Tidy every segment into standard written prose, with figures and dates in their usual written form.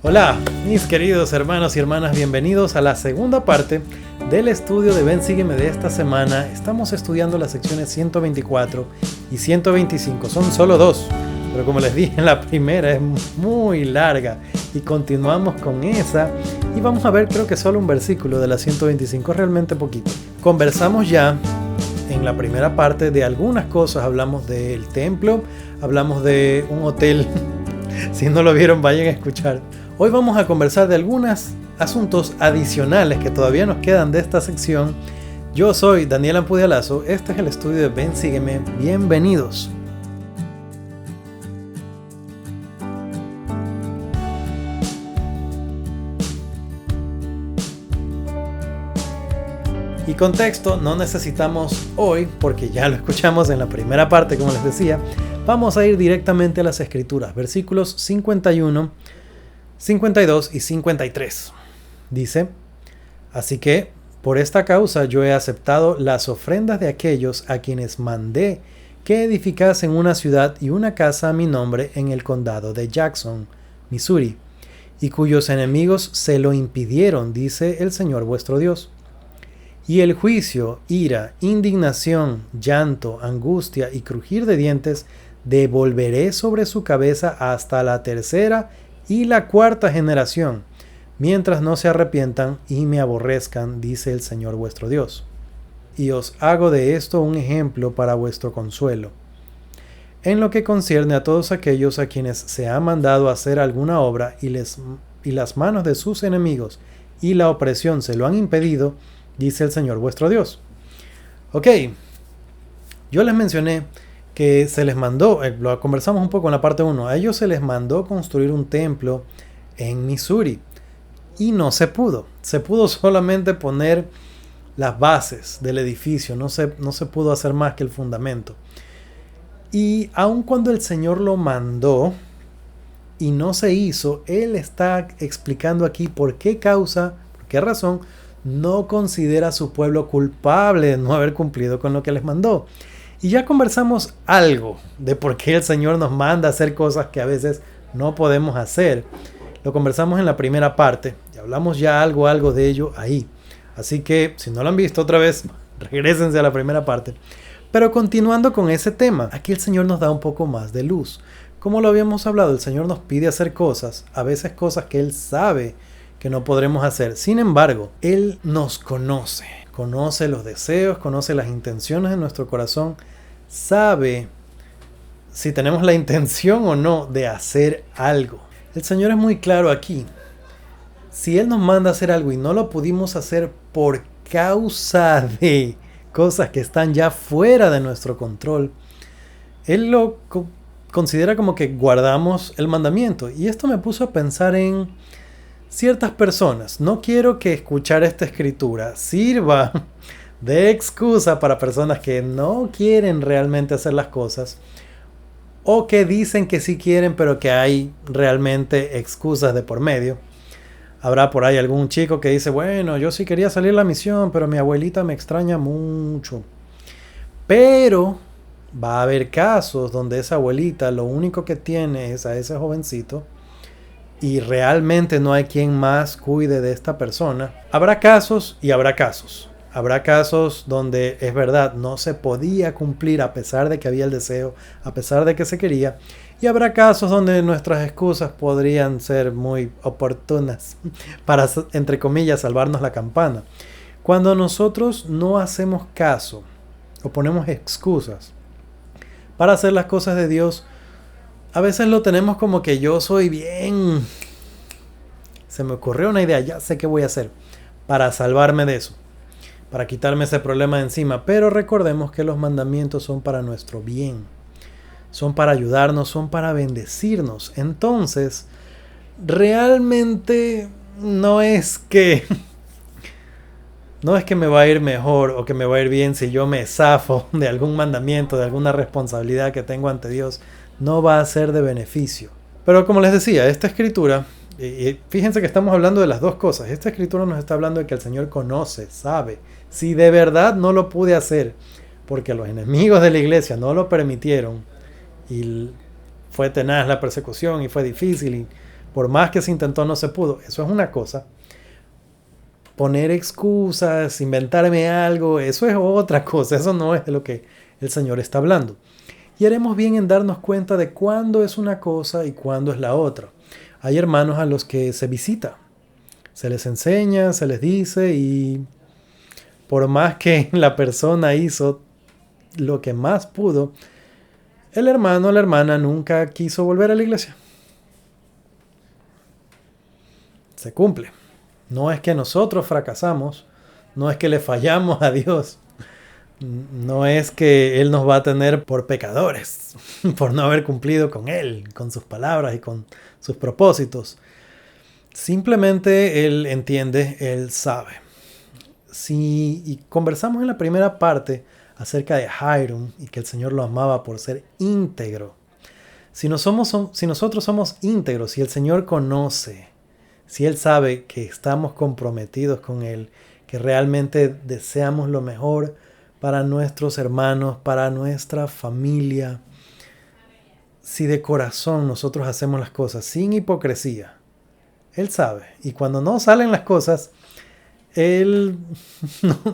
Hola, mis queridos hermanos y hermanas, bienvenidos a la segunda parte del estudio de Ven Sígueme de esta semana. Estamos estudiando las secciones 124 y 125, son solo dos, pero como les dije, la primera es muy larga y continuamos con esa y vamos a ver, creo que solo un versículo de la 125, realmente poquito. Conversamos ya en la primera parte de algunas cosas, hablamos del templo, hablamos de un hotel. Si no lo vieron, vayan a escuchar. Hoy vamos a conversar de algunos asuntos adicionales que todavía nos quedan de esta sección. Yo soy Daniel Ampudialazo, este es el estudio de Ven Sígueme, bienvenidos. Y contexto no necesitamos hoy, porque ya lo escuchamos en la primera parte, como les decía. Vamos a ir directamente a las escrituras, versículos 51, 52 y 53. Dice: así que, por esta causa yo he aceptado las ofrendas de aquellos a quienes mandé que edificasen una ciudad y una casa a mi nombre en el condado de Jackson, Missouri, y cuyos enemigos se lo impidieron, dice el Señor vuestro Dios. Y el juicio, ira, indignación, llanto, angustia y crujir de dientes devolveré sobre su cabeza hasta la tercera y la cuarta generación, mientras no se arrepientan y me aborrezcan, dice el Señor vuestro Dios. Y os hago de esto un ejemplo para vuestro consuelo. En lo que concierne a todos aquellos a quienes se ha mandado hacer alguna obra y las manos de sus enemigos y la opresión se lo han impedido, dice el Señor vuestro Dios. Ok, yo les mencioné que se les mandó, lo conversamos un poco en la parte 1, a ellos se les mandó construir un templo en Missouri y no se pudo. Se pudo solamente poner las bases del edificio, no se pudo hacer más que el fundamento. Y aun cuando el Señor lo mandó y no se hizo, Él está explicando aquí por qué causa, por qué razón no considera a su pueblo culpable de no haber cumplido con lo que les mandó. Y ya conversamos algo de por qué el Señor nos manda a hacer cosas que a veces no podemos hacer. Lo conversamos en la primera parte y hablamos ya algo de ello ahí. Así que si no lo han visto otra vez, regrésense a la primera parte. Pero continuando con ese tema, aquí el Señor nos da un poco más de luz. Como lo habíamos hablado, el Señor nos pide hacer cosas, a veces cosas que Él sabe que no podremos hacer. Sin embargo, Él nos conoce los deseos, conoce las intenciones de nuestro corazón, sabe si tenemos la intención o no de hacer algo. El Señor es muy claro aquí. Si Él nos manda a hacer algo y no lo pudimos hacer por causa de cosas que están ya fuera de nuestro control, Él lo considera como que guardamos el mandamiento. Y esto me puso a pensar en ciertas personas. No quiero que escuchar esta escritura sirva de excusa para personas que no quieren realmente hacer las cosas o que dicen que sí quieren pero que hay realmente excusas de por medio. Habrá por ahí algún chico que dice: bueno, yo sí quería salir a la misión, pero mi abuelita me extraña mucho. Pero va a haber casos donde esa abuelita lo único que tiene es a ese jovencito y realmente no hay quien más cuide de esta persona. Habrá casos y habrá casos. Habrá casos donde es verdad, no se podía cumplir a pesar de que había el deseo, a pesar de que se quería. Y habrá casos donde nuestras excusas podrían ser muy oportunas para, entre comillas, salvarnos la campana. Cuando nosotros no hacemos caso o ponemos excusas para hacer las cosas de Dios, a veces lo tenemos como que yo soy bien. Se me ocurrió una idea, ya sé qué voy a hacer para salvarme de eso, para quitarme ese problema de encima. Pero recordemos que los mandamientos son para nuestro bien, son para ayudarnos, son para bendecirnos. Entonces, realmente no es que me va a ir mejor o que me va a ir bien si yo me zafo de algún mandamiento, de alguna responsabilidad que tengo ante Dios. No va a ser de beneficio. Pero como les decía, esta escritura, y fíjense que estamos hablando de las dos cosas. Esta escritura nos está hablando de que el Señor conoce, sabe. Si de verdad no lo pude hacer porque los enemigos de la iglesia no lo permitieron y fue tenaz la persecución y fue difícil, Por más que se intentó, no se pudo. Eso es una cosa. Poner excusas, inventarme algo, eso es otra cosa. Eso no es de lo que el Señor está hablando. Y haremos bien en darnos cuenta de cuándo es una cosa y cuándo es la otra. Hay hermanos a los que se visita, se les enseña, se les dice, y por más que la persona hizo lo que más pudo, el hermano o la hermana nunca quiso volver a la iglesia. Se cumple. No es que nosotros fracasamos, no es que le fallamos a Dios, no es que Él nos va a tener por pecadores, por no haber cumplido con Él, con sus palabras y con sus propósitos. Simplemente Él entiende, Él sabe. Y conversamos en la primera parte acerca de Hiram y que el Señor lo amaba por ser íntegro. Si nosotros somos íntegros, si el Señor conoce, si Él sabe que estamos comprometidos con Él, que realmente deseamos lo mejor para nuestros hermanos, para nuestra familia, si de corazón nosotros hacemos las cosas sin hipocresía, Él sabe. Y cuando no salen las cosas, Él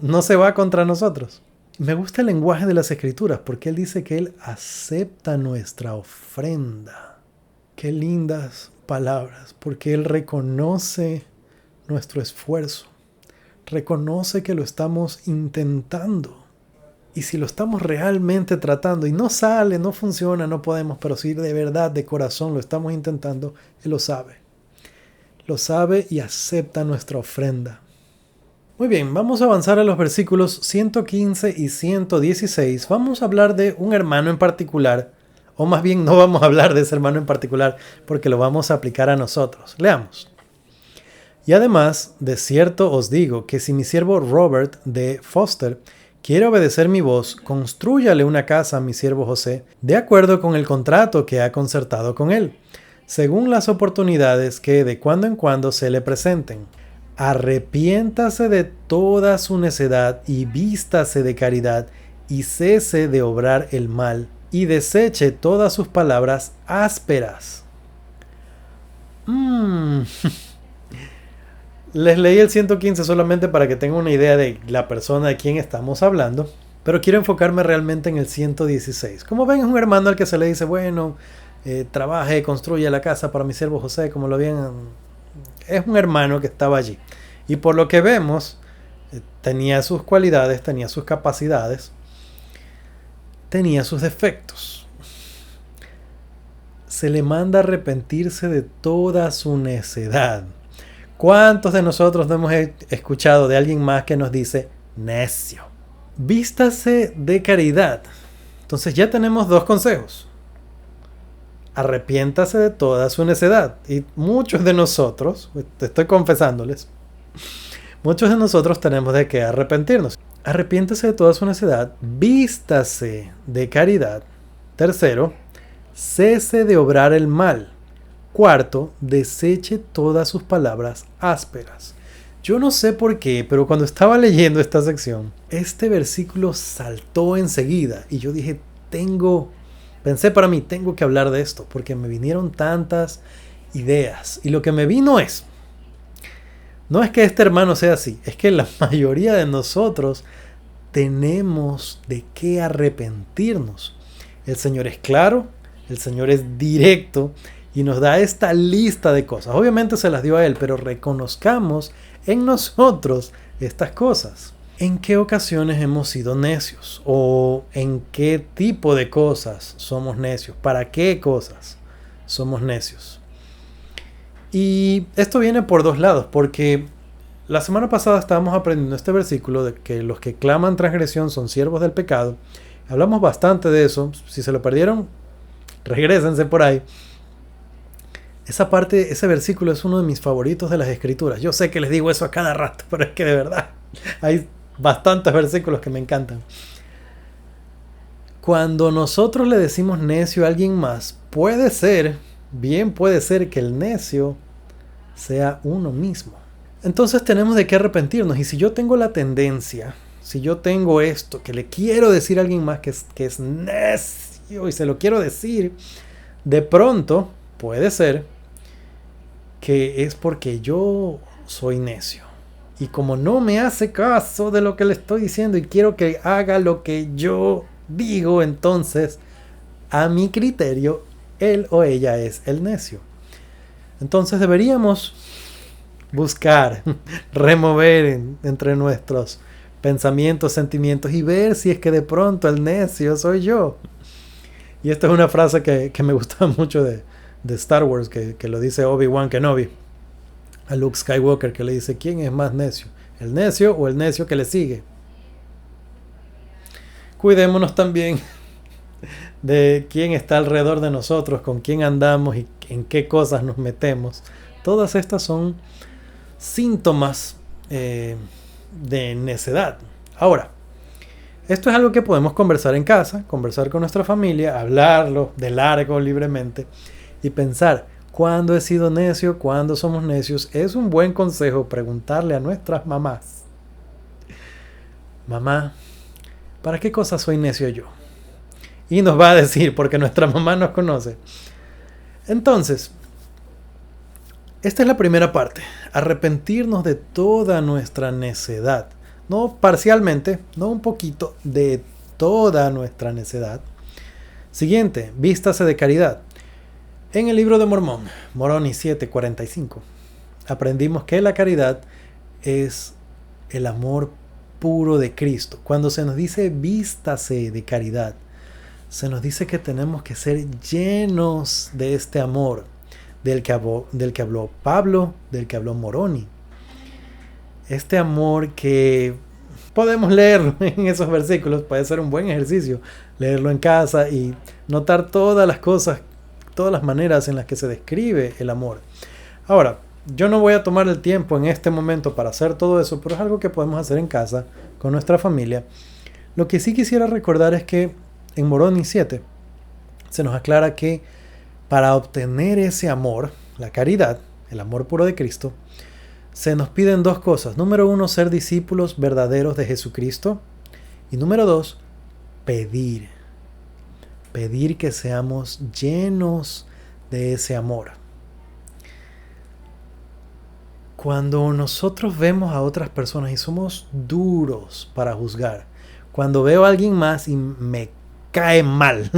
no se va contra nosotros. Me gusta el lenguaje de las Escrituras porque Él dice que Él acepta nuestra ofrenda. Qué lindas palabras, porque Él reconoce nuestro esfuerzo, reconoce que lo estamos intentando. Y si lo estamos realmente tratando y no sale, no funciona, no podemos, pero si de verdad, de corazón lo estamos intentando, Él lo sabe. Lo sabe y acepta nuestra ofrenda. Muy bien, vamos a avanzar a los versículos 115 y 116. Vamos a hablar de un hermano en particular, o más bien no vamos a hablar de ese hermano en particular porque lo vamos a aplicar a nosotros. Leamos. Y además, de cierto os digo que si mi siervo Robert de Foster quiere obedecer mi voz, constrúyale una casa a mi siervo José, de acuerdo con el contrato que ha concertado con él, según las oportunidades que de cuando en cuando se le presenten. Arrepiéntase de toda su necedad y vístase de caridad y cese de obrar el mal y deseche todas sus palabras ásperas. Les leí el 115 solamente para que tengan una idea de la persona de quien estamos hablando, pero quiero enfocarme realmente en el 116. Como ven, es un hermano al que se le dice, bueno, trabaje, construya la casa para mi siervo José, como lo habían... Es un hermano que estaba allí. Y por lo que vemos, tenía sus cualidades, tenía sus capacidades, tenía sus defectos. Se le manda a arrepentirse de toda su necedad. ¿Cuántos de nosotros no hemos escuchado de alguien más que nos dice necio? Vístase de caridad. Entonces ya tenemos dos consejos. Arrepiéntase de toda su necedad. Y muchos de nosotros, te estoy confesándoles, muchos de nosotros tenemos de qué arrepentirnos. Arrepiéntase de toda su necedad. Vístase de caridad. Tercero, cese de obrar el mal. Cuarto, deseche todas sus palabras ásperas. Yo no sé por qué, pero cuando estaba leyendo esta sección, este versículo saltó enseguida y yo dije, pensé para mí, tengo que hablar de esto, porque me vinieron tantas ideas. Y lo que me vino no es que este hermano sea así, es que la mayoría de nosotros tenemos de qué arrepentirnos. El Señor es claro, el Señor es directo y nos da esta lista de cosas. Obviamente se las dio a Él, pero reconozcamos en nosotros estas cosas. ¿En qué ocasiones hemos sido necios? ¿O en qué tipo de cosas somos necios? ¿Para qué cosas somos necios? Y esto viene por dos lados, porque la semana pasada estábamos aprendiendo este versículo de que los que claman transgresión son siervos del pecado. Hablamos bastante de eso. Si se lo perdieron, regrésense por ahí. Esa parte, ese versículo es uno de mis favoritos de las Escrituras. Yo sé que les digo eso a cada rato, pero es que de verdad hay bastantes versículos que me encantan. Cuando nosotros le decimos necio a alguien más, bien puede ser que el necio sea uno mismo. Entonces tenemos de qué arrepentirnos. Y si yo tengo la tendencia, si yo tengo esto, que le quiero decir a alguien más que es necio y se lo quiero decir, de pronto puede ser que es porque yo soy necio. Y como no me hace caso de lo que le estoy diciendo y quiero que haga lo que yo digo, entonces, a mi criterio, él o ella es el necio. Entonces deberíamos buscar, remover entre nuestros pensamientos, sentimientos y ver si es que de pronto el necio soy yo. Y esta es una frase que me gusta mucho de Star Wars, que lo dice Obi-Wan Kenobi a Luke Skywalker, que le dice: ¿quién es más necio? ¿El necio o el necio que le sigue? Cuidémonos también de quién está alrededor de nosotros, con quién andamos y en qué cosas nos metemos. Todas estas son síntomas de necedad. Ahora, esto es algo que podemos conversar en casa, conversar con nuestra familia, hablarlo de largo, libremente, y pensar: ¿cuándo he sido necio? ¿Cuándo somos necios? Es un buen consejo preguntarle a nuestras mamás: mamá, ¿para qué cosa soy necio yo? Y nos va a decir, porque nuestra mamá nos conoce. Entonces, esta es la primera parte: arrepentirnos de toda nuestra necedad. No parcialmente, no un poquito, de toda nuestra necedad. Siguiente, vístase de caridad. En el libro de Mormón, Moroni 7:45, aprendimos que la caridad es el amor puro de Cristo. Cuando se nos dice vístase de caridad, se nos dice que tenemos que ser llenos de este amor del que habló Pablo, del que habló Moroni. Este amor que podemos leerlo en esos versículos, puede ser un buen ejercicio leerlo en casa y notar todas las cosas, todas las maneras en las que se describe el amor. Ahora, yo no voy a tomar el tiempo en este momento para hacer todo eso, pero es algo que podemos hacer en casa con nuestra familia. Lo que sí quisiera recordar es que en Moroni 7 se nos aclara que para obtener ese amor, la caridad, el amor puro de Cristo, se nos piden dos cosas. Número 1, ser discípulos verdaderos de Jesucristo. Y número 2, pedir. Pedir que seamos llenos de ese amor. Cuando nosotros vemos a otras personas y somos duros para juzgar, cuando veo a alguien más y me cae mal,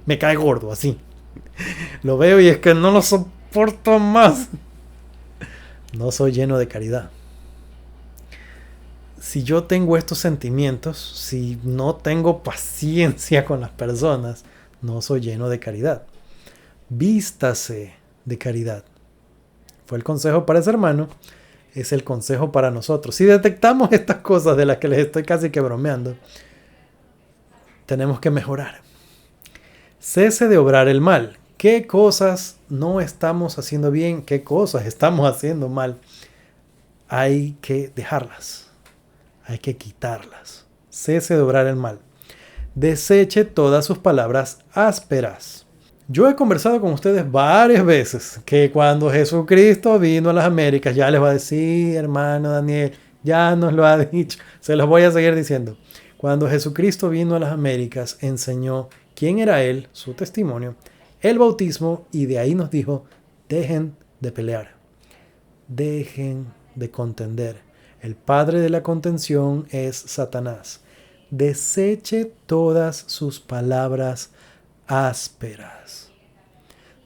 me cae gordo, así. Lo veo y es que no lo soporto más. No soy lleno de caridad. Si yo tengo estos sentimientos, si no tengo paciencia con las personas, no soy lleno de caridad. Vístase de caridad. Fue el consejo para ese hermano, es el consejo para nosotros. Si detectamos estas cosas de las que les estoy casi que bromeando, tenemos que mejorar. Cese de obrar el mal. ¿Qué cosas no estamos haciendo bien? ¿Qué cosas estamos haciendo mal? Hay que dejarlas. Hay que quitarlas. Cese de obrar el mal. Deseche todas sus palabras ásperas. Yo he conversado con ustedes varias veces que cuando Jesucristo vino a las Américas, ya les va a decir, hermano Daniel, ya nos lo ha dicho, se los voy a seguir diciendo. Cuando Jesucristo vino a las Américas, enseñó quién era Él, su testimonio, el bautismo, y de ahí nos dijo: dejen de pelear, dejen de contender. El padre de la contención es Satanás. Deseche todas sus palabras ásperas.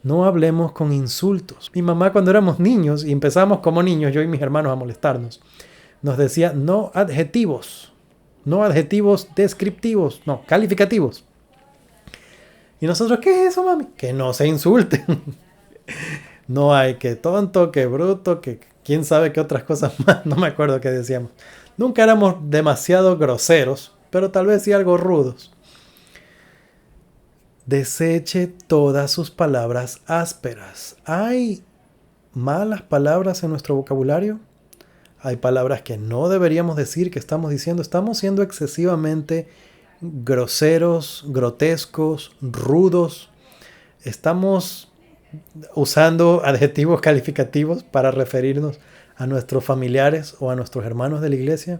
No hablemos con insultos. Mi mamá, cuando éramos niños y empezamos como niños, yo y mis hermanos, a molestarnos, nos decía: no adjetivos descriptivos, no, calificativos. Y nosotros: ¿qué es eso, mami? Que no se insulten. No hay que tonto, que bruto, que quién sabe qué otras cosas más. No me acuerdo qué decíamos. Nunca éramos demasiado groseros, pero tal vez sí algo rudos. Deseche todas sus palabras ásperas. ¿Hay malas palabras en nuestro vocabulario? Hay palabras que no deberíamos decir, que estamos diciendo. Estamos siendo excesivamente groseros, grotescos, rudos. Estamos usando adjetivos calificativos para referirnos a nuestros familiares o a nuestros hermanos de la iglesia.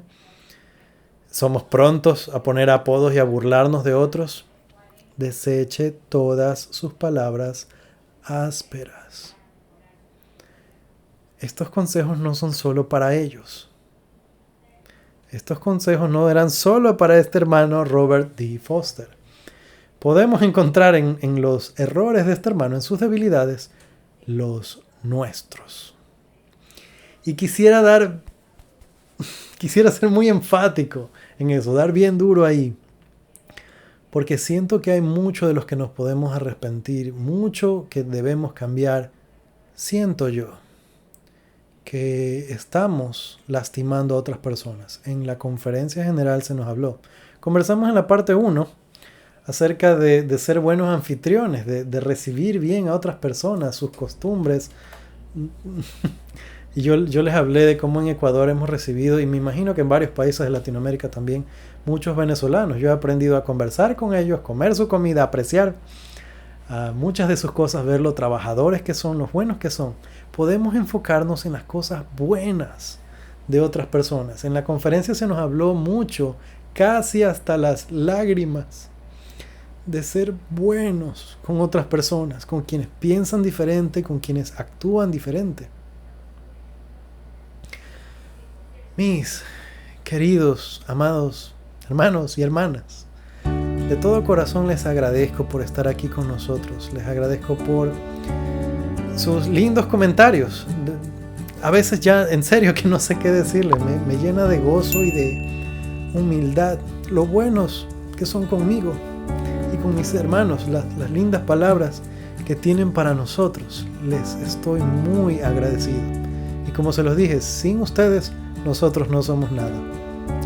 Somos prontos a poner apodos y a burlarnos de otros. Deseche todas sus palabras ásperas. estos consejos no son solo para ellos. Estos consejos no eran solo para este hermano Robert D. Foster. Podemos encontrar en los errores de este hermano, en sus debilidades, los nuestros. Y quisiera ser muy enfático en eso, dar bien duro ahí. Porque siento que hay mucho de los que nos podemos arrepentir, mucho que debemos cambiar. Siento yo que estamos lastimando a otras personas. En la conferencia general se nos habló. Conversamos en la parte 1 acerca de ser buenos anfitriones, de recibir bien a otras personas, sus costumbres. Y yo les hablé de cómo en Ecuador hemos recibido, y me imagino que en varios países de Latinoamérica también, muchos venezolanos. Yo he aprendido a conversar con ellos, comer su comida, apreciar muchas de sus cosas, ver lo trabajadores que son, los buenos que son. Podemos enfocarnos en las cosas buenas de otras personas. En la conferencia se nos habló mucho, casi hasta las lágrimas, de ser buenos con otras personas, con quienes piensan diferente, con quienes actúan diferente. Mis queridos, amados hermanos y hermanas, de todo corazón les agradezco por estar aquí con nosotros. Les agradezco por sus lindos comentarios. A veces ya en serio que no sé qué decirles. Me llena de gozo y de humildad. Lo buenos que son conmigo y con mis hermanos. Las lindas palabras que tienen para nosotros. Les estoy muy agradecido. Y como se los dije, sin ustedes nosotros no somos nada.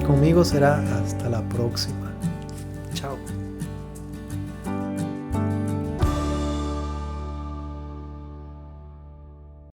Conmigo será hasta la próxima.